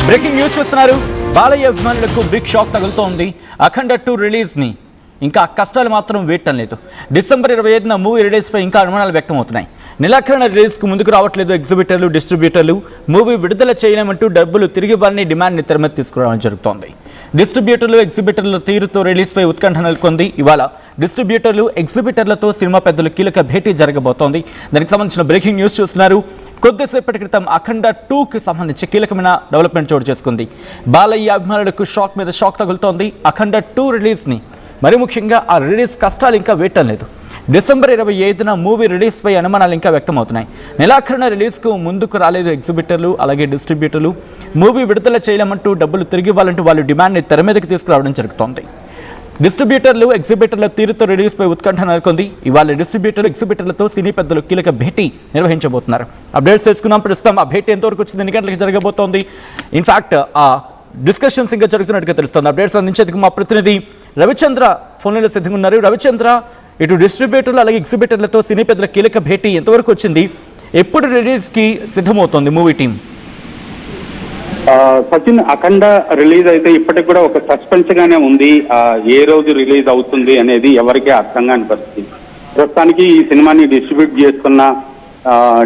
Breaking news చూస్తున్నారు. బాలయ్య అభిమానులకు big shock తగులుతోంది. అఖండ 2 రిలీజ్ని ఇంకా కష్టాలు మాత్రం వేయటం లేదు. డిసెంబర్ 25న మూవీ రిలీజ్పై ఇంకా అనుమానాలు వ్యక్తమవుతున్నాయి. నెలాఖరున రిలీజ్కు ముందుకు రావట్లేదు ఎగ్జిబిటర్లు, డిస్ట్రిబ్యూటర్లు. మూవీ విడుదల చేయలేమంటూ డబ్బులు తిరిగి ఇవ్వాలని డిమాండ్ని తెరమీద తీసుకురావడం జరుగుతోంది. డిస్ట్రిబ్యూటర్లు, ఎగ్జిబిటర్ల తీరుతో రిలీజ్పై ఉత్కంఠ నెలకొంది. ఇవాళ డిస్ట్రిబ్యూటర్లు, ఎగ్జిబిటర్లతో సినిమా పెద్దలు కీలక భేటీ జరగబోతోంది. దానికి సంబంధించిన బ్రేకింగ్ న్యూస్ చూస్తున్నారు. కొద్దిసేపటి క్రితం అఖండ 2కి సంబంధించి కీలకమైన డెవలప్మెంట్ చోటు చేసుకుంది. బాలయ్య అభిమానులకు షాక్ మీద షాక్ తగులుతోంది. అఖండ 2 రిలీజ్ని, మరి ముఖ్యంగా ఆ రిలీజ్ కష్టాలు ఇంకా వేయటం లేదు. డిసెంబర్ 25న మూవీ రిలీజ్పై అనుమానాలు ఇంకా వ్యక్తమవుతున్నాయి. నెలాఖరున రిలీజ్కు ముందుకు రాలేదు ఎగ్జిబిటర్లు, అలాగే డిస్ట్రిబ్యూటర్లు. మూవీ విడుదల చేయలేమంటూ డబ్బులు తిరిగి ఇవ్వాలంటూ వాళ్ళు డిమాండ్ని తెర మీదకి తీసుకురావడం జరుగుతోంది. డిస్ట్రిబ్యూటర్లు, ఎగ్జిబిటర్ల తీరుతో రిలీజ్పై ఉత్కంఠ నెలకొంది. ఇవాళ డిస్ట్రిబ్యూటర్లు, ఎగ్జిబిటర్లతో సినీ పెద్దలు కీలక భేటీ నిర్వహించబోతున్నారు. అప్డేట్స్ తెలుసుకున్నాం. ప్రస్తుతం ఆ భేటీ ఎంతవరకు వచ్చింది, ఎన్ని గంటలకు జరగబోతోంది, ఇన్ఫాక్ట్ ఆ డిస్కషన్స్ ఇంకా జరుగుతున్నట్టుగా తెలుస్తోంది. అప్డేట్స్ అందించేందుకు మా ప్రతినిధి రవిచంద్ర ఫోన్లో సిద్ధంగా ఉన్నారు. రవిచంద్ర, ఇటు డిస్ట్రిబ్యూటర్లు అలాగే ఎగ్జిబిటర్లతో సినీ పెద్దల కీలక భేటీ ఎంతవరకు వచ్చింది, ఎప్పుడు రిలీజ్కి సిద్ధమవుతోంది మూవీ టీం? సచిన్, అఖండ రిలీజ్ అయితే ఇప్పటికి కూడా ఒక సస్పెన్స్ గానే ఉంది. ఏ రోజు రిలీజ్ అవుతుంది అనేది ఎవరికీ అర్థం కాని పరిస్థితి. ప్రస్తుతానికి ఈ సినిమాని డిస్ట్రిబ్యూట్ చేస్తున్న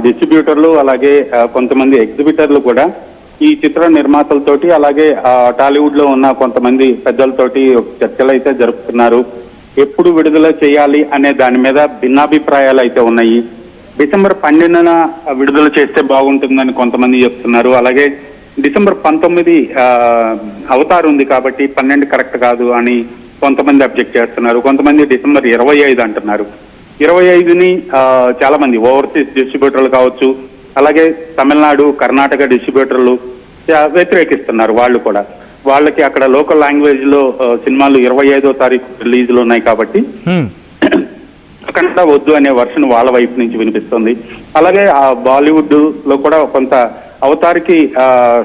డిస్ట్రిబ్యూటర్లు అలాగే కొంతమంది ఎగ్జిబిటర్లు కూడా ఈ చిత్ర నిర్మాతలతోటి అలాగే టాలీవుడ్ లో ఉన్న కొంతమంది పెద్దలతోటి చర్చలు అయితే జరుపుతున్నారు. ఎప్పుడు విడుదల చేయాలి అనే దాని మీద భిన్నాభిప్రాయాలు అయితే ఉన్నాయి. డిసెంబర్ 12న విడుదల చేస్తే బాగుంటుందని కొంతమంది చెప్తున్నారు. అలాగే డిసెంబర్ 19 అవతార్ ఉంది కాబట్టి 12 కరెక్ట్ కాదు అని కొంతమంది అబ్జెక్ట్ చేస్తున్నారు. కొంతమంది డిసెంబర్ 25 అంటున్నారు. 25ని చాలా మంది ఓవర్సీస్ డిస్ట్రిబ్యూటర్లు కావచ్చు, అలాగే తమిళనాడు, కర్ణాటక డిస్ట్రిబ్యూటర్లు వ్యతిరేకిస్తున్నారు. వాళ్ళు కూడా వాళ్ళకి అక్కడ లోకల్ లాంగ్వేజ్ లో సినిమాలు 25వ తారీఖు రిలీజ్లు ఉన్నాయి కాబట్టి అక్కడ వద్దు అనే వర్షన్ వాళ్ళ వైపు నుంచి వినిపిస్తుంది. అలాగే ఆ బాలీవుడ్ లో కూడా కొంత అవతారికి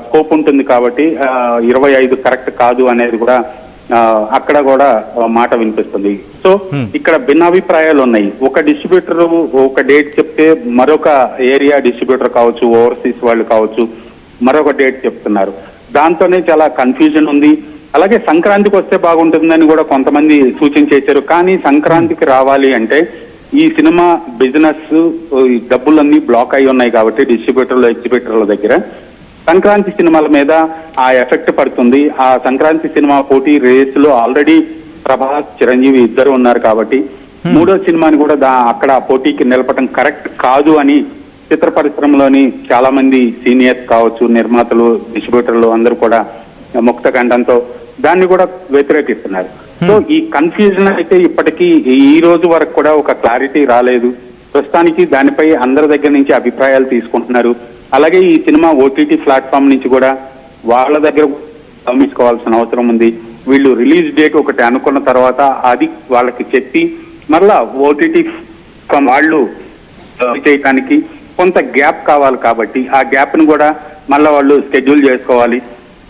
స్కోప్ ఉంటుంది కాబట్టి 25 కరెక్ట్ కాదు అనేది కూడా అక్కడ కూడా మాట వినిపిస్తుంది. సో ఇక్కడ భిన్నాభిప్రాయాలు ఉన్నాయి. ఒక డిస్ట్రిబ్యూటర్ ఒక డేట్ చెప్తే మరొక ఏరియా డిస్ట్రిబ్యూటర్ కావచ్చు, ఓవర్సీస్ వాళ్ళు కావచ్చు మరొక డేట్ చెప్తున్నారు. దాంతోనే చాలా కన్ఫ్యూజన్ ఉంది. అలాగే సంక్రాంతికి వస్తే బాగుంటుందని కూడా కొంతమంది సూచించేశారు. కానీ సంక్రాంతికి రావాలి అంటే ఈ సినిమా బిజినెస్ డబ్బులన్నీ బ్లాక్ అయి ఉన్నాయి కాబట్టి డిస్ట్రిబ్యూటర్లు, ఎగ్జిబిటర్ల దగ్గర సంక్రాంతి సినిమాల మీద ఆ ఎఫెక్ట్ పడుతుంది. ఆ సంక్రాంతి సినిమా పోటీ రేసులో ఆల్రెడీ ప్రభాస్, చిరంజీవి ఇద్దరు ఉన్నారు కాబట్టి మూడో సినిమాని కూడా అక్కడ పోటీకి నిలపడం కరెక్ట్ కాదు అని చిత్ర పరిశ్రమలోని చాలా మంది సీనియర్స్ కావచ్చు, నిర్మాతలు, డిస్ట్రిబ్యూటర్లు అందరూ కూడా ముక్త ఖండంతో దాన్ని కూడా వ్యతిరేకిస్తున్నారు. సో ఈ కన్ఫ్యూజన్ అయితే ఇప్పటికీ ఈ రోజు వరకు కూడా ఒక క్లారిటీ రాలేదు. ప్రస్తుతానికి దానిపై అందరి దగ్గర నుంచి అభిప్రాయాలు తీసుకుంటున్నారు. అలాగే ఈ సినిమా ఓటీటీ ప్లాట్ఫామ్ నుంచి కూడా వాళ్ళ దగ్గర గమనించుకోవాల్సిన అవసరం ఉంది. వీళ్ళు రిలీజ్ డేట్ ఒకటి అనుకున్న తర్వాత అది వాళ్ళకి చెప్పి మళ్ళా ఓటీటీ వాళ్ళు చేయడానికి కొంత గ్యాప్ కావాలి కాబట్టి ఆ గ్యాప్ ను కూడా మళ్ళా వాళ్ళు షెడ్యూల్ చేసుకోవాలి.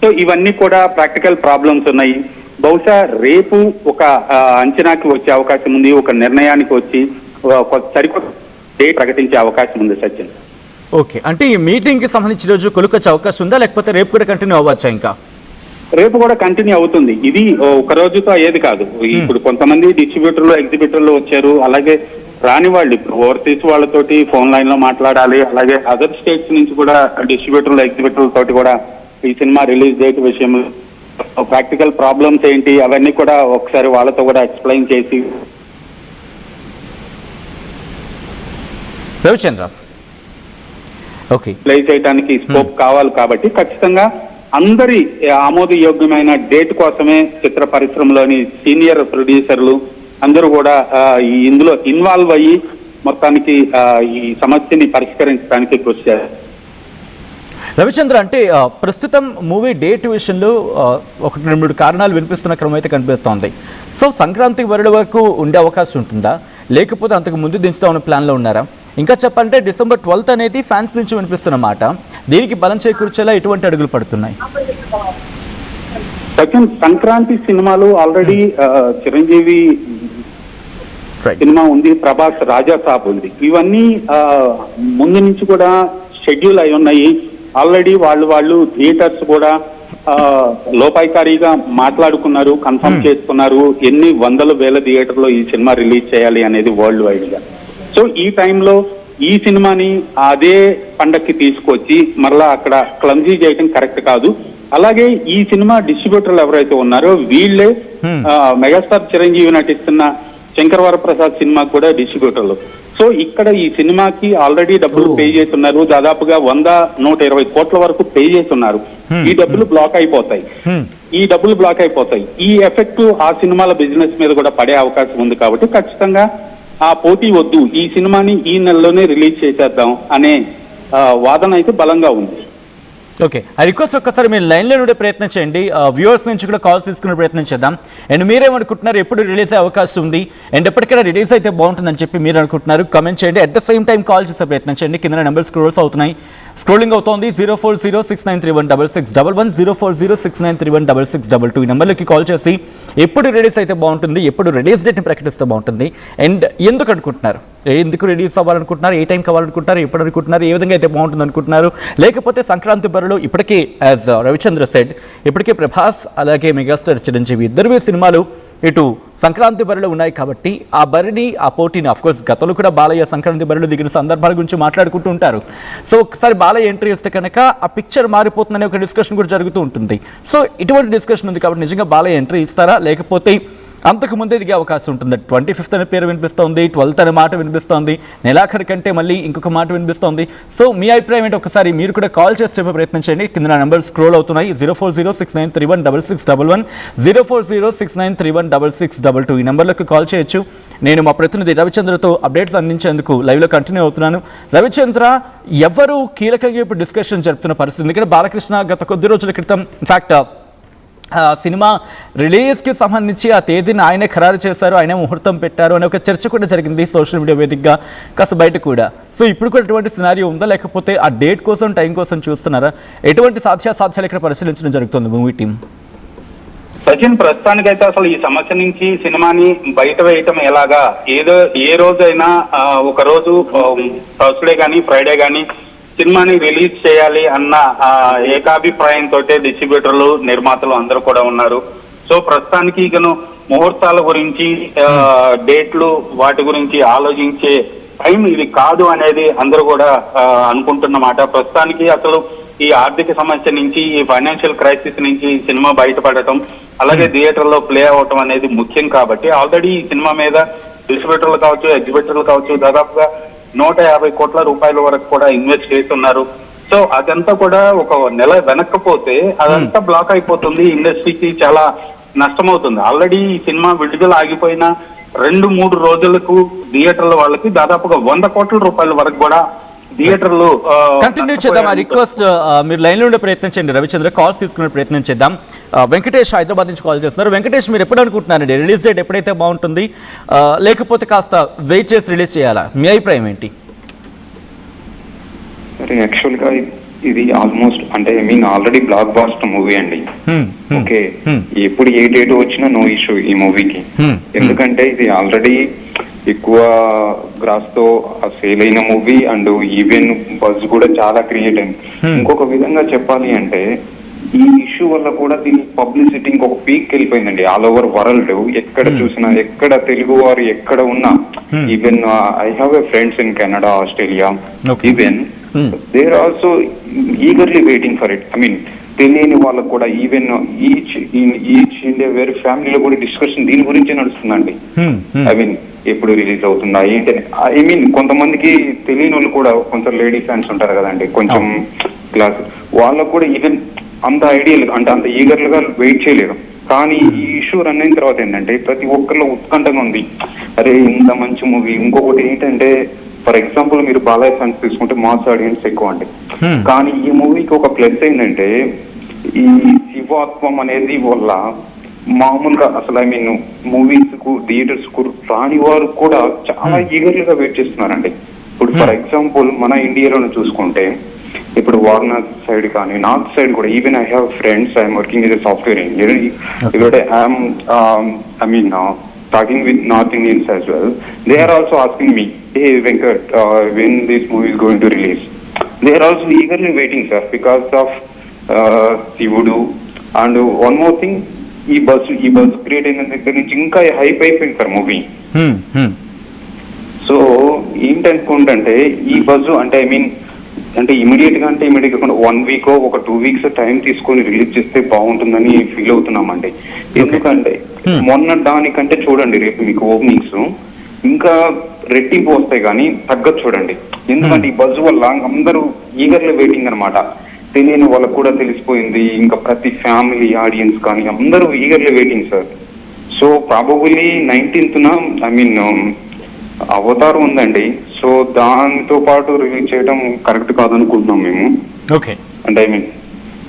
సో ఇవన్నీ కూడా ప్రాక్టికల్ ప్రాబ్లమ్స్ ఉన్నాయి. బహుశా రేపు ఒక అంచనాకి వచ్చే అవకాశం ఉంది, ఒక నిర్ణయానికి వచ్చి సరికొత్త డేట్ ప్రకటించే అవకాశం ఉంది. సచిన్, ఓకే, అంటే ఈ మీటింగ్ కి సంబంధించి రోజు కొలుకొచ్చే అవకాశం ఉందా, లేకపోతే రేపు కూడా కంటిన్యూ అవ్వచ్చా? ఇంకా రేపు కూడా కంటిన్యూ అవుతుంది. ఇది ఒక రోజుతో అయ్యేది కాదు. ఇప్పుడు కొంతమంది డిస్ట్రిబ్యూటర్లు, ఎగ్జిబిటర్లు వచ్చారు. అలాగే రాని వాళ్ళు ఇప్పుడు ఓవర్సీస్ వాళ్ళతోటి ఫోన్ లైన్ లో మాట్లాడాలి. అలాగే అదర్ స్టేట్స్ నుంచి కూడా డిస్ట్రిబ్యూటర్లు, ఎగ్జిబిటర్ల తోటి కూడా ఈ సినిమా రిలీజ్ డేట్ విషయంలో ప్రాక్టికల్ ప్రాబ్లమ్స్ ఏంటి అవన్నీ కూడా ఒకసారి వాళ్ళతో కూడా ఎక్స్ప్లెయిన్ చేసి రవిచంద్ర ప్లే చేయడానికి స్కోప్ కావాలి కాబట్టి ఖచ్చితంగా అందరి ఆమోదయోగ్యమైన డేట్ కోసమే చిత్ర పరిశ్రమలోని సీనియర్ ప్రొడ్యూసర్లు అందరూ కూడా ఇందులో ఇన్వాల్వ్ అయ్యి మొత్తానికి ఈ సమస్యని పరిష్కరించడానికి కృషి చేస్తారు. రవిచంద్ర, అంటే ప్రస్తుతం మూవీ డేట్ విషయంలో 1-2 కారణాలు వినిపిస్తున్న క్రమం అయితే కనిపిస్తోంది. సో సంక్రాంతికి వరడి వరకు ఉండే అవకాశం ఉంటుందా, లేకపోతే అంతకు ముందు దించుతామన్న ప్లాన్లో ఉన్నారా? ఇంకా చెప్పాలంటే డిసెంబర్ 12th అనేది ఫ్యాన్స్ నుంచి వినిపిస్తున్న మాట. దీనికి బలం చేకూర్చేలా ఎటువంటి అడుగులు పడుతున్నాయి? సంక్రాంతి సినిమాలు ఆల్రెడీ చిరంజీవి సినిమా ఉంది, ప్రభాస్ రాజా సాబ్ ఉంది. ఇవన్నీ ముందు నుంచి కూడా షెడ్యూల్ అయి ఉన్నాయి. ఆల్రెడీ వాళ్ళు థియేటర్స్ కూడా లోపాయికారిగా మాట్లాడుకున్నారు, కన్ఫర్మ్ చేసుకున్నారు ఎన్ని వందల వేల థియేటర్లో ఈ సినిమా రిలీజ్ చేయాలి అనేది వరల్డ్ వైడ్ గా. సో ఈ టైంలో ఈ సినిమాని అదే పండక్కి తీసుకొచ్చి మరలా అక్కడ క్లమ్జీ చేయడం కరెక్ట్ కాదు. అలాగే ఈ సినిమా డిస్ట్రిబ్యూటర్లు ఎవరైతే ఉన్నారో వీళ్ళే మెగాస్టార్ చిరంజీవి నటిస్తున్న శంకర్ వరప్రసాద్ సినిమా కూడా డిస్ట్రిబ్యూటర్లు. సో ఇక్కడ ఈ సినిమాకి ఆల్రెడీ డబ్బులు పే చేస్తున్నారు, దాదాపుగా 100-120 కోట్ల వరకు పే చేస్తున్నారు. ఈ డబ్బులు బ్లాక్ అయిపోతాయి. ఈ ఎఫెక్ట్ ఆ సినిమాల బిజినెస్ మీద కూడా పడే అవకాశం ఉంది. కాబట్టి ఖచ్చితంగా ఆ పోటీ వద్దు, ఈ సినిమాని ఈ నెలలోనే రిలీజ్ చేసేద్దాం అనే వాదన అయితే బలంగా ఉంది. ఓకే, ఆ రిక్వెస్ట్ ఒక్కసారి మీరు లైన్లో ఉండే ప్రయత్నం చేయండి. వ్యూవర్స్ నుంచి కూడా కాల్స్ తీసుకునే ప్రయత్నం చేద్దాం. అండ్ మీరేమనుకుంటున్నారు, ఎప్పుడు రిలీజ్ అయ్యే అవకాశం ఉంది అండ్ ఎప్పటికైనా రిలీజ్ అయితే బాగుంటుందని చెప్పి మీరు అనుకుంటున్నారు, కమెంట్ చేయండి. At the same time call చేసే ప్రయత్నం చేయండి. కింద నెంబర్ స్క్రోలింగ్ అవుతోంది. 04069316611 04069316622 ఈ నెంబర్లకి కాల్ చేసి ఎప్పుడు రిలీజ్ అయితే బాగుంటుంది, ఎప్పుడు రిలీజ్ డేట్ని ప్రకటిస్తే బాగుంటుంది అండ్ ఎందుకు అనుకుంటున్నారు, ఎందుకు రిలీజ్ అవ్వాలనుకుంటున్నారు, ఏ టైం కావాలనుకుంటున్నారు, ఎప్పుడు అనుకుంటున్నారు, ఏ విధంగా అయితే బాగుంటుంది అనుకుంటున్నారు, లేకపోతే సంక్రాంతి బరిలో ఇప్పటికే యాజ్ రవిచంద్ర సెడ్ ఇప్పటికే ప్రభాస్ అలాగే మెగాస్టార్ చిరంజీవి ఇద్దరు సినిమాలు ఇటు సంక్రాంతి బరిలో ఉన్నాయి. కాబట్టి ఆ బరిని, ఆ పోటీని అఫ్కోర్స్ గతంలో కూడా బాలయ్య సంక్రాంతి బరిలో దిగిన సందర్భాల గురించి మాట్లాడుకుంటూ ఉంటారు. సో ఒకసారి బాలయ్య ఎంట్రీ ఇస్తే కనుక ఆ పిక్చర్ మారిపోతుందనే ఒక డిస్కషన్ కూడా జరుగుతూ ఉంటుంది. సో ఇటువంటి డిస్కషన్ ఉంది కాబట్టి నిజంగా బాలయ్య ఎంట్రీ ఇస్తారా, లేకపోతే అంతకు ముందే దిగే అవకాశం ఉంటుంది? 25th అనే పేరు వినిపిస్తోంది, 12th అనే మాట వినిపిస్తోంది, నెలాఖరి కంటే మళ్ళీ ఇంకొక మాట వినిపిస్తోంది. సో మీ అభిప్రాయం ఏంటి ఒకసారి మీరు కూడా కాల్ చేసి చెప్పే ప్రయత్నం చేయండి. కింద నా నెంబర్ స్క్రోల్ అవుతున్నాయి. 04069316611 04069316622 ఈ నెంబర్లోకి కాల్ చేయొచ్చు. నేను మా ప్రతినిధి రవిచంద్రతో అప్డేట్స్ అందించేందుకు లైవ్లో కంటిన్యూ అవుతున్నాను. రవిచంద్ర, ఎవరు కీలకంగా ఇప్పుడు డిస్కషన్ జరుపుతున్న పరిస్థితి? ఎందుకంటే బాలకృష్ణ గత కొద్ది రోజుల క్రితం ఇన్ఫాక్ట్ సినిమా రిలీజ్కి సంబంధించి ఆ తేదీని ఆయనే ఖరారు చేశారు, ఆయనే ముహూర్తం పెట్టారు అనే ఒక చర్చ కూడా జరిగింది సోషల్ మీడియా వేదికగా, కాస్త బయట కూడా. సో ఇప్పుడు కూడా ఎటువంటి సినారియో ఉందా, లేకపోతే ఆ డేట్ కోసం టైం కోసం చూస్తున్నారా? ఎటువంటి సాధ్యాసాధ్యాలు ఇక్కడ పరిశీలించడం జరుగుతుంది మూవీ టీం? సచిన్, ప్రస్తుతానికైతే అసలు ఈ సమస్య నుంచి సినిమాని బయట వేయటం ఎలాగా, ఏ రోజైనా ఒక రోజు థర్స్డే కానీ ఫ్రైడే కానీ సినిమాని రిలీజ్ చేయాలి అన్న ఏకాభిప్రాయంతో డిస్ట్రిబ్యూటర్లు, నిర్మాతలు అందరూ కూడా ఉన్నారు. సో ప్రస్తుతానికి ఇకను ముహూర్తాల గురించి, డేట్లు వాటి గురించి ఆలోచించే టైం ఇది కాదు అనేది అందరూ కూడా అనుకుంటున్నమాట. ప్రస్తుతానికి అసలు ఈ ఆర్థిక సమస్య నుంచి, ఈ ఫైనాన్షియల్ క్రైసిస్ నుంచి సినిమా బయటపడటం, అలాగే థియేటర్లో ప్లే అవటం అనేది ముఖ్యం. కాబట్టి ఆల్రెడీ ఈ సినిమా మీద డిస్ట్రిబ్యూటర్లు కావచ్చు, ఎగ్జిబిటర్లు కావచ్చు దాదాపుగా 150 కోట్ల రూపాయల వరకు కూడా ఇన్వెస్ట్ చేస్తున్నారు. సో అదంతా కూడా ఒక నెల వెనక్కపోతే అదంతా బ్లాక్ అయిపోతుంది, ఇండస్ట్రీకి చాలా నష్టమవుతుంది. ఆల్రెడీ ఈ సినిమా విడుదల ఆగిపోయిన 2-3 రోజులకు థియేటర్ల వాళ్ళకి దాదాపుగా 100 కోట్ల రూపాయల వరకు కూడా థియేటర్లు కంటిన్యూ చేద్దాం. ఆ రిక్వెస్ట్ మీరు లైన్లో ఉండే ప్రయత్నం చేయండి. రవిచంద్ర, కాల్స్ తీసుకునే ప్రయత్నం చేద్దాం. వెంకటేష్ హైదరాబాద్ నుంచి కాల్ చేస్తున్నారు. వెంకటేష్, మీరు ఎప్పుడు అనుకుంటున్నారండి రిలీజ్ డేట్ ఎప్పుడైతే బాగుంటుంది, లేకపోతే కాస్త వెయిట్ చేసి రిలీజ్ చేయాలా? మీ అభిప్రాయం ఏంటి? సరే, యాక్చువల్గా ఇది ఆల్మోస్ట్ అంటే ఆల్రెడీ బ్లాక్ బాస్టర్ మూవీ అండి. ఓకే, ఎప్పుడు ఏ డేట్ వచ్చినా నో ఇష్యూ ఈ మూవీకి. ఎందుకంటే ఇది ఆల్రెడీ ఎక్కువ గ్రాస్ తో సేల్ అయిన మూవీ అండ్ ఈవెన్ బజ్ కూడా చాలా క్రియేట్ అయింది. ఇంకొక విధంగా చెప్పాలి అంటే ఈ ఇష్యూ వల్ల కూడా దీని పబ్లిసిటీ ఇంకొక పీక్ వెళ్ళిపోయిందండి ఆల్ ఓవర్ వరల్డ్. ఎక్కడ చూసినా, ఎక్కడ తెలుగు వారు ఎక్కడ ఉన్నా, even I have a friends in Canada, Australia, even they are also eagerly waiting for it. తెలియని వాళ్ళకు కూడా ఈవెన్ ఈచ్ ఇండియా వేరే ఫ్యామిలీలో కూడా డిస్కషన్ దీని గురించే నడుస్తుందండి. ఎప్పుడు రిలీజ్ అవుతుందా ఏంటి, కొంతమందికి తెలియని వాళ్ళు కూడా కొంచెం లేడీ ఫ్యాన్స్ ఉంటారు కదండి, కొంచెం క్లాస్ వాళ్ళకు కూడా ఈవెన్ అంత ఐడియల్ అంటే అంత ఈగర్లుగా వెయిట్ చేయలేరు. కానీ ఈ ఇష్యూ రన్ అయిన తర్వాత ఏంటంటే ప్రతి ఒక్కరిలో ఉత్కంఠంగా ఉంది, అరే ఇంత మంచి మూవీ. ఇంకొకటి ఏంటంటే ఫర్ ఎగ్జాంపుల్ మీరు బాలయ్య ఫ్యాన్స్ తీసుకుంటే మాస్ ఆడియన్స్ ఎక్కువ అండి. కానీ ఈ మూవీకి ఒక ప్లస్ ఏంటంటే ఈ శివాత్మం అనేది వల్ల మామూలుగా అసలు మూవీస్ కు థియేటర్స్ కు రాని వారు కూడా చాలా ఈగర్లుగా వెయిట్ చేస్తున్నారండి. ఇప్పుడు ఫర్ ఎగ్జాంపుల్ మన ఇండియాలో చూసుకుంటే ఇప్పుడు వారణాసి సైడ్ కానీ నార్త్ సైడ్ కూడా even I have friends, I'm working is software engineer, ఇక్కడ talking with North Indians as well. They are also asking me, hey Venkat, when this movie is going to release? They are also eagerly waiting sir because of శివుడు. And one more thing, ఈ buzz create అయిన దగ్గర నుంచి ఇంకా hype అయిపోయింది sir movie. So ఏంటనుకుంటే ఈ buzz అంటే అంటే ఇమీడియట్ గా కాకుండా 1 week ఒక 2 weeks టైం తీసుకొని రిలీజ్ చేస్తే బాగుంటుందని ఫీల్ అవుతున్నామండి. ఎందుకంటే మొన్న దానికంటే చూడండి రేపు మీకు ఓపెనింగ్స్ ఇంకా రెట్టింపు వస్తాయి కానీ తగ్గదు చూడండి. ఎందుకంటే ఈ బజ్ వల్ల అందరూ ఈగర్లీ వెయిటింగ్ అనమాట. తెలియని వాళ్ళకు కూడా తెలిసిపోయింది. ఇంకా ప్రతి ఫ్యామిలీ ఆడియన్స్ కానీ అందరూ eagerly waiting sir. So probably 19th Avatar ఉందండి. సో దానితో పాటు రిలీజ్ చేయడం కరెక్ట్ కాదనుకుంటున్నాం మేము. ఓకే. అంటే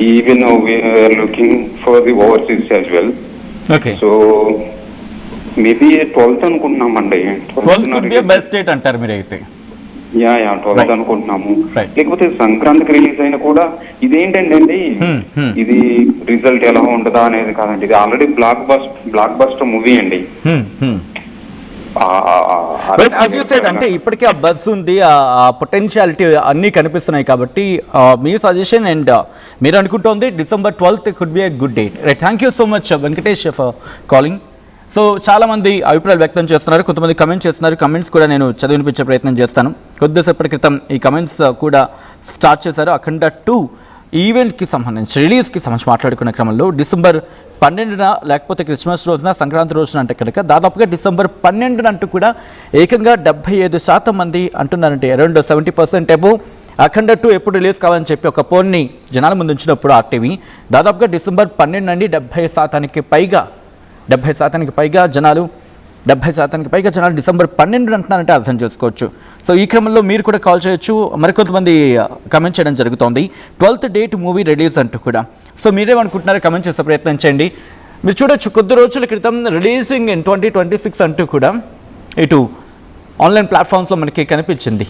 even we are looking for the overseas as well. Okay. So maybe 12th అనుకుంటున్నామండి. 12th బెస్ట్ డేట్ అంటారు మీరైతే? యా 12th అనుకుంటున్నాము. లేకపోతే సంక్రాంతికి రిలీజ్ అయినా కూడా ఇదేంటండి, ఇది రిజల్ట్ ఎలా ఉంటుందా అనేది కాదండి. ఇది ఆల్రెడీ బ్లాక్ బస్టర్ మూవీ అండి. అంటే ఇప్పటికే ఆ బజ్ ఉంది, ఆ పొటెన్షియాలిటీ అన్నీ కనిపిస్తున్నాయి కాబట్టి మీ సజెషన్ అండ్ మీరు అనుకుంటోంది December 12th could be a good date. Right, thank you so much Venkatesh for calling. So చాలామంది అభిప్రాయాలు వ్యక్తం చేస్తున్నారు, కొంతమంది కమెంట్స్ చేస్తున్నారు. కమెంట్స్ కూడా నేను చదివినిపించే ప్రయత్నం చేస్తాను. కొద్దిసేపటి క్రితం ఈ కమెంట్స్ కూడా స్టార్ట్ చేశారు. అఖండ 2 ఈవెంట్కి సంబంధించి రిలీజ్కి సంబంధించి మాట్లాడుకునే క్రమంలో December 12న లేకపోతే క్రిస్మస్ రోజున సంక్రాంతి రోజున అంటే కనుక దాదాపుగా December 12 అంటూ కూడా ఏకంగా 75% మంది అంటున్నారంటే అరౌండ్ 70% అబోవ్ అఖండ 2 ఎప్పుడు రిలీజ్ కావాలని చెప్పి ఒక పోల్ని జనాల ముందు ఉంచినప్పుడు ఆర్టీవీ దాదాపుగా December 12 నుండి 70% పైగా జనాలు December 12 అంటున్నారంటే అర్థం చేసుకోవచ్చు. సో ఈ క్రమంలో మీరు కూడా కాల్ చేయొచ్చు. మరికొంతమంది కమెంట్ చేయడం జరుగుతోంది 12th డేట్ మూవీ రిలీజ్ అంటూ కూడా. సో మీరేమనుకుంటున్నారో కమెంట్ చేసే ప్రయత్నం చేయండి. మీరు చూడొచ్చు కొద్ది రోజుల క్రితం రిలీజింగ్ ఇన్ 2026 అంటూ కూడా ఇటు ఆన్లైన్ ప్లాట్ఫామ్స్లో మనకి కనిపించింది.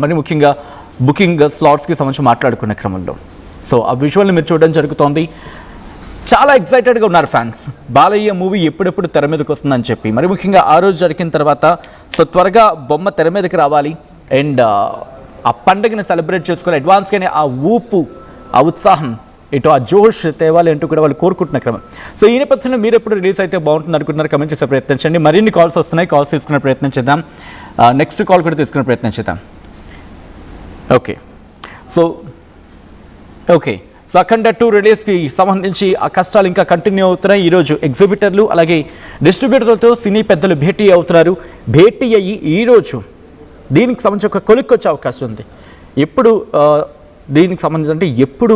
మరి ముఖ్యంగా బుకింగ్ స్లాట్స్కి సంబంధించి మాట్లాడుకునే క్రమంలో సో ఆ విజువల్ని మీరు చూడడం జరుగుతోంది. చాలా ఎక్సైటెడ్గా ఉన్నారు ఫ్యాన్స్. బాలయ్య మూవీ ఎప్పుడెప్పుడు తెర మీదకి వస్తుందని చెప్పి. మరి ముఖ్యంగా ఆ రోజు జరిగిన తర్వాత సో త్వరగా బొమ్మ తెర మీదకి రావాలి అండ్ ఆ పండుగని సెలబ్రేట్ చేసుకుని అడ్వాన్స్గానే ఆ ఊపు, ఆ ఉత్సాహం, ఇటు ఆ జోష్ తేవాలి అంటూ కూడా వాళ్ళు కోరుకుంటున్న క్రమం. సో ఈ నేపథ్యంలో మీరు ఎప్పుడు రిలీజ్ అయితే బాగుంటుంది అనుకుంటున్నారు కమెంట్ చేసే ప్రయత్నం చేయండి. మరిన్ని కాల్స్ వస్తున్నాయి, కాల్స్ తీసుకునే ప్రయత్నం చేద్దాం. నెక్స్ట్ కాల్ కూడా తీసుకునే ప్రయత్నం చేద్దాం. ఓకే. సో అఖండ 2 రిలీజ్కి సంబంధించి ఆ కష్టాలు ఇంకా కంటిన్యూ అవుతున్నాయి. ఈరోజు ఎగ్జిబిటర్లు అలాగే డిస్ట్రిబ్యూటర్లతో సినీ పెద్దలు భేటీ అవుతున్నారు. భేటీ అయ్యి ఈరోజు దీనికి సంబంధించి ఒక కొలిక్కొచ్చే అవకాశం ఉంది. ఎప్పుడు దీనికి సంబంధించి అంటే ఎప్పుడు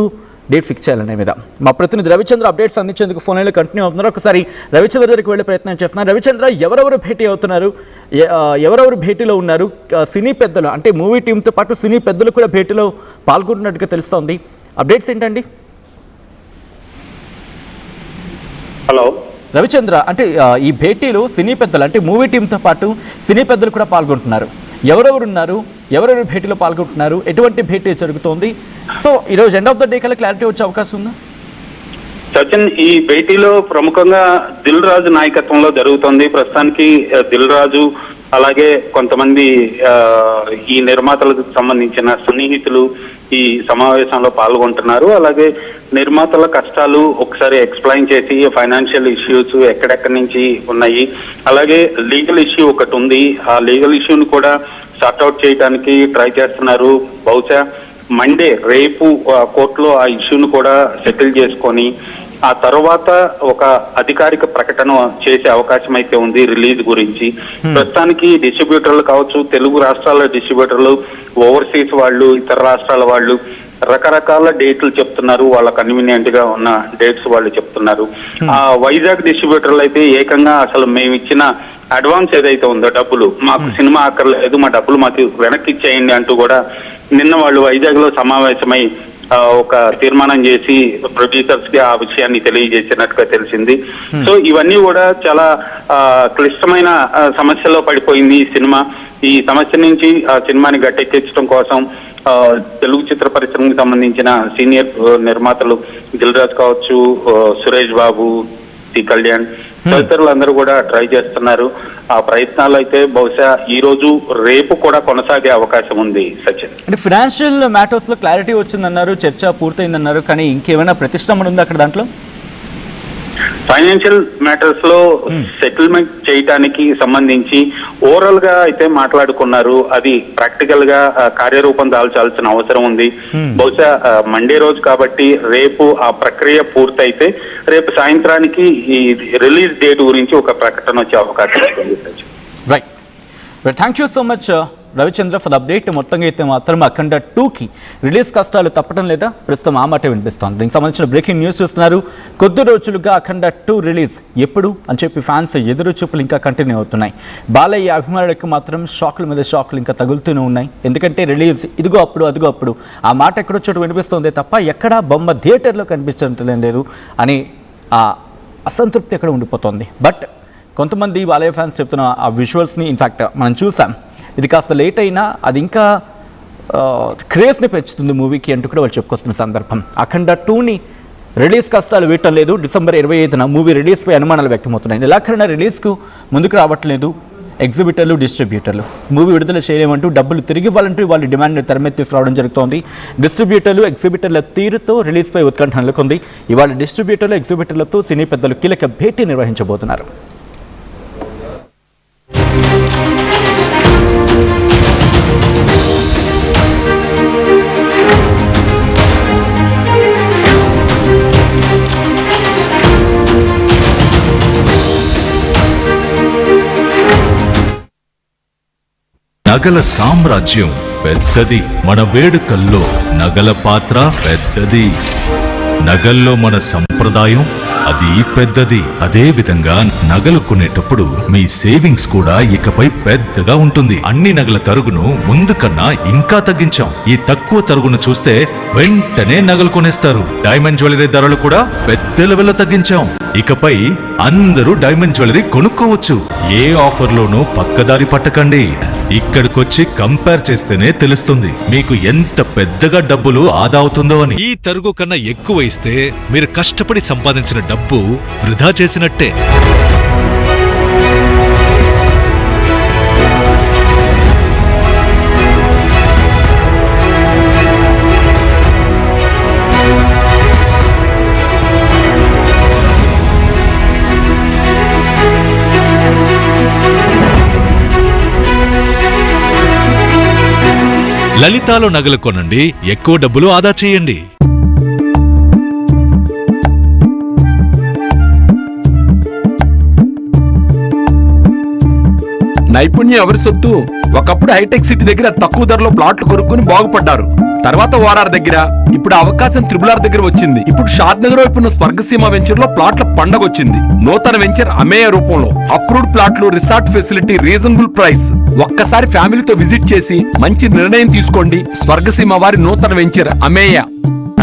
డేట్ ఫిక్స్ చేయాలనే మీద మా ప్రతినిధి రవిచంద్ర అప్డేట్స్ అందించేందుకు ఫోన్ లైన్లో కంటిన్యూ అవుతున్నారు. ఒకసారి రవిచంద్ర దగ్గరికి వెళ్ళే ప్రయత్నం చేస్తున్నారు. రవిచంద్ర, ఎవరెవరు భేటీ అవుతున్నారు, ఎవరెవరు భేటీలో ఉన్నారు? సినీ పెద్దలు అంటే మూవీ టీంతో పాటు సినీ పెద్దలు కూడా భేటీలో పాల్గొంటున్నట్టుగా తెలుస్తోంది. అప్డేట్స్ ఏంటండి? హలో రవిచంద్ర, అంటే ఈ భేటీలో సినీ పెద్దలు అంటే మూవీ టీంతో పాటు సినీ పెద్దలు కూడా పాల్గొంటున్నారు. ఎవరెవరు ఉన్నారు, ఎవరెవరు భేటీలో పాల్గొంటున్నారు, ఎటువంటి భేటీ జరుగుతోంది? సో ఈరోజు ఎండ్ ఆఫ్ ద డే కల్లా క్లారిటీ వచ్చే అవకాశం ఉందా? సచిన్, ఈ భేటీలో ప్రముఖంగా దిల్ రాజు నాయకత్వంలో జరుగుతోంది. ప్రస్తుతానికి దిల్ రాజు అలాగే కొంతమంది ఈ నిర్మాతలకు సంబంధించిన సన్నిహితులు ఈ సమావేశంలో పాల్గొంటున్నారు. అలాగే నిర్మాతల కష్టాలు ఒకసారి ఎక్స్ప్లెయిన్ చేసి ఫైనాన్షియల్ ఇష్యూస్ ఎక్కడెక్కడి నుంచి ఉన్నాయి, అలాగే లీగల్ ఇష్యూ ఒకటి ఉంది, ఆ లీగల్ ఇష్యూని కూడా సార్ట్అవుట్ చేయడానికి ట్రై చేస్తున్నారు. బహుశా మండే రేపు కోర్టులో ఆ ఇష్యూను కూడా సెటిల్ చేసుకొని ఆ తర్వాత ఒక అధికారిక ప్రకటన చేసే అవకాశం అయితే ఉంది రిలీజ్ గురించి. ప్రస్తుతానికి డిస్ట్రిబ్యూటర్లు కావచ్చు, తెలుగు రాష్ట్రాల డిస్ట్రిబ్యూటర్లు, ఓవర్సీస్ వాళ్ళు, ఇతర రాష్ట్రాల వాళ్ళు రకరకాల డేట్లు చెప్తున్నారు. వాళ్ళ కన్వీనియంట్ గా ఉన్న డేట్స్ వాళ్ళు చెప్తున్నారు. ఆ వైజాగ్ డిస్ట్రిబ్యూటర్లు అయితే ఏకంగా అసలు మేము ఇచ్చిన అడ్వాన్స్ ఏదైతే ఉందో డబ్బులు, మాకు సినిమా అక్కర్లేదు, మా డబ్బులు మాకు వెనక్కి ఇచ్చేయండి అంటూ కూడా నిన్న వాళ్ళు వైజాగ్ లో సమావేశమై ఒక తీర్మానం చేసి ప్రొడ్యూసర్స్ కి ఆ విషయాన్ని తెలియజేసినట్టుగా తెలిసింది. సో ఇవన్నీ కూడా చాలా క్లిష్టమైన సమస్యలో పడిపోయింది ఈ సినిమా. ఈ సమస్య నుంచి ఆ సినిమాని గట్టెక్కించడం కోసం తెలుగు చిత్ర పరిశ్రమకు సంబంధించిన సీనియర్ నిర్మాతలు దిల్ రాజు కావచ్చు, సురేష్ బాబు, సి కళ్యాణ్ తదితరులందరూ కూడా ట్రై చేస్తున్నారు. ఆ ప్రయత్నాలు అయితే బహుశా ఈ రోజు రేపు కూడా కొనసాగే అవకాశం ఉంది. సచిన్, అంటే ఫినాన్షియల్ మ్యాటర్స్ లో క్లారిటీ వచ్చిందన్నారు, చర్చ పూర్తయిందన్నారు, కానీ ఇంకేమైనా ప్రతిష్టంభన ఉంది అక్కడ దాంట్లో? ఫైనాన్షియల్ మ్యాటర్స్ లో సెటిల్మెంట్ చేయడానికి సంబంధించి ఓవరాల్ గా అయితే మాట్లాడుకున్నారు. అది ప్రాక్టికల్ గా కార్యరూపం దాల్చాల్సిన అవసరం ఉంది. బహుశా మండే రోజు కాబట్టి రేపు ఆ ప్రక్రియ పూర్తయితే రేపు సాయంత్రానికి ఈ రిలీజ్ డేట్ గురించి ఒక ప్రకటన వచ్చే అవకాశం ఉంది. Right, thank you so much Ravichandra for update. మొత్తంగా అయితే మాత్రం అఖండ 2కి రిలీజ్ కష్టాలు తప్పడం లేదా, ప్రస్తుతం ఆ మాట వినిపిస్తోంది. దీనికి సంబంధించిన బ్రేకింగ్ న్యూస్ చూస్తున్నారు. కొద్ది రోజులుగా అఖండ 2 రిలీజ్ ఎప్పుడు అని చెప్పి ఫ్యాన్స్ ఎదురు చూపులు ఇంకా కంటిన్యూ అవుతున్నాయి. బాలయ్య అభిమానులకు మాత్రం షాకుల మీద షాకులు ఇంకా తగులుతూనే ఉన్నాయి. ఎందుకంటే రిలీజ్ ఇదిగో అప్పుడు అదిగో అప్పుడు ఆ మాట ఎక్కడో చోటు వినిపిస్తుంది తప్ప ఎక్కడా బొమ్మ థియేటర్లో కనిపించడం లేదు అని ఆ అసంతృప్తి ఎక్కడ ఉండిపోతుంది. బట్ కొంతమంది బాలయ్య ఫ్యాన్స్ చెప్తున్న ఆ విజువల్స్ని ఇన్ఫ్యాక్ట్ మనం చూసాం. ఇది కాస్త లేట్ అయినా అది ఇంకా క్రేజ్ని పెంచుతుంది మూవీకి అంటూ కూడా వాళ్ళు చెప్పుకొస్తున్న సందర్భం. అఖండ 2ని రిలీజ్ కష్టాలు వీయటం లేదు. డిసెంబర్ 25న మూవీ రిలీజ్పై అనుమానాలు వ్యక్తమవుతున్నాయి. నెలాఖరున రిలీజ్కు ముందుకు రావట్లేదు ఎగ్జిబిటర్లు, డిస్ట్రిబ్యూటర్లు. మూవీ విడుదల చేయలేమంటూ డబ్బులు తిరిగి ఇవ్వాలంటూ వాళ్ళు డిమాండ్ని తెరమెత్తి తీసుకురావడం జరుగుతోంది. డిస్ట్రిబ్యూటర్లు, ఎగ్జిబిటర్ల తీరుతో రిలీజ్పై ఉత్కంఠ నెలకొంది. ఇవాళ డిస్ట్రిబ్యూటర్లు, ఎగ్జిబిటర్లతో సినీ పెద్దలు కీలక భేటీ నిర్వహించబోతున్నారు. నగల సామ్రాజ్యం పెద్దది, మన వేడుకల్లో నగల పాత్ర పెద్దది. నగల్లో మన సంప్రదాయం అది పెద్దది. అదే విధంగా నగలు కొనేటప్పుడు మీ సేవింగ్స్ కూడా ఇకపై పెద్దగా ఉంటుంది. అన్ని నగల తరుగును ముందు కన్నా ఇంకా తగ్గించాం. ఈ తక్కువ తరుగును చూస్తే వెంటనే నగలు కొనేస్తారు. డైమండ్ జ్యువెలరీ ధరలు కూడా పెద్ద లెవెల్లో తగ్గించాం. ఇకపై అందరూ డైమండ్ జ్యువెలరీ కొనుక్కోవచ్చు. ఏ ఆఫర్లోనూ పక్కదారి పట్టకండి. ఇక్కడికొచ్చి కంపేర్ చేస్తేనే తెలుస్తుంది మీకు ఎంత పెద్దగా డబ్బులు ఆదా అవుతుందో అని. ఈ తరుగు కన్నా ఎక్కువ ఇస్తే మీరు కష్టపడి సంపాదించిన డబ్బు వృధా చేసినట్టే. లలితాలో నగలు కొనండి, ఎక్కువ డబ్బులు ఆదా చేయండి. నైపుణ్యం ఎవరి సొత్తు? ఒకప్పుడు హైటెక్ సిటీ దగ్గర తక్కువ ధరలో ప్లాట్లు కొనుక్కుని బాగుపడ్డారు. తర్వాత ఓఆర్ఆర్ దగ్గర, ఇప్పుడు అవకాశం త్రిబుల్ దగ్గర వచ్చింది. ఇప్పుడు షాద్ నగర్ వైపు ఉన్న స్వర్గసీమ వెంచర్ లో ప్లాట్ల పండగ వచ్చింది. నూతన వెంచర్ అమేయ రూపంలో అప్రూవ్డ్ ప్లాట్లు, రిసార్ట్ ఫెసిలిటీ, రీజనబుల్ ప్రైస్. ఒక్కసారి ఫ్యామిలీతో విజిట్ చేసి మంచి నిర్ణయం తీసుకోండి. స్వర్గసీమ వారి నూతన వెంచర్ అమేయ.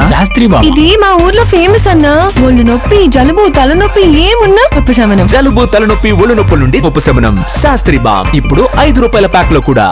శాస్త్రి బాబు, ఇది మా ఊర్లో ఫేమస్ అన్నా. ఒళ్ళు నొప్పి, జలుబు, తలనొప్పి ఏమున్నా ఉపశమనం. జలుబు, తలనొప్పి, ఒళ్ళు నొప్పుల నుండి ఉపశమనం. శాస్త్రి బాబు ఇప్పుడు 5 రూపాయల ప్యాక్ లో కూడా.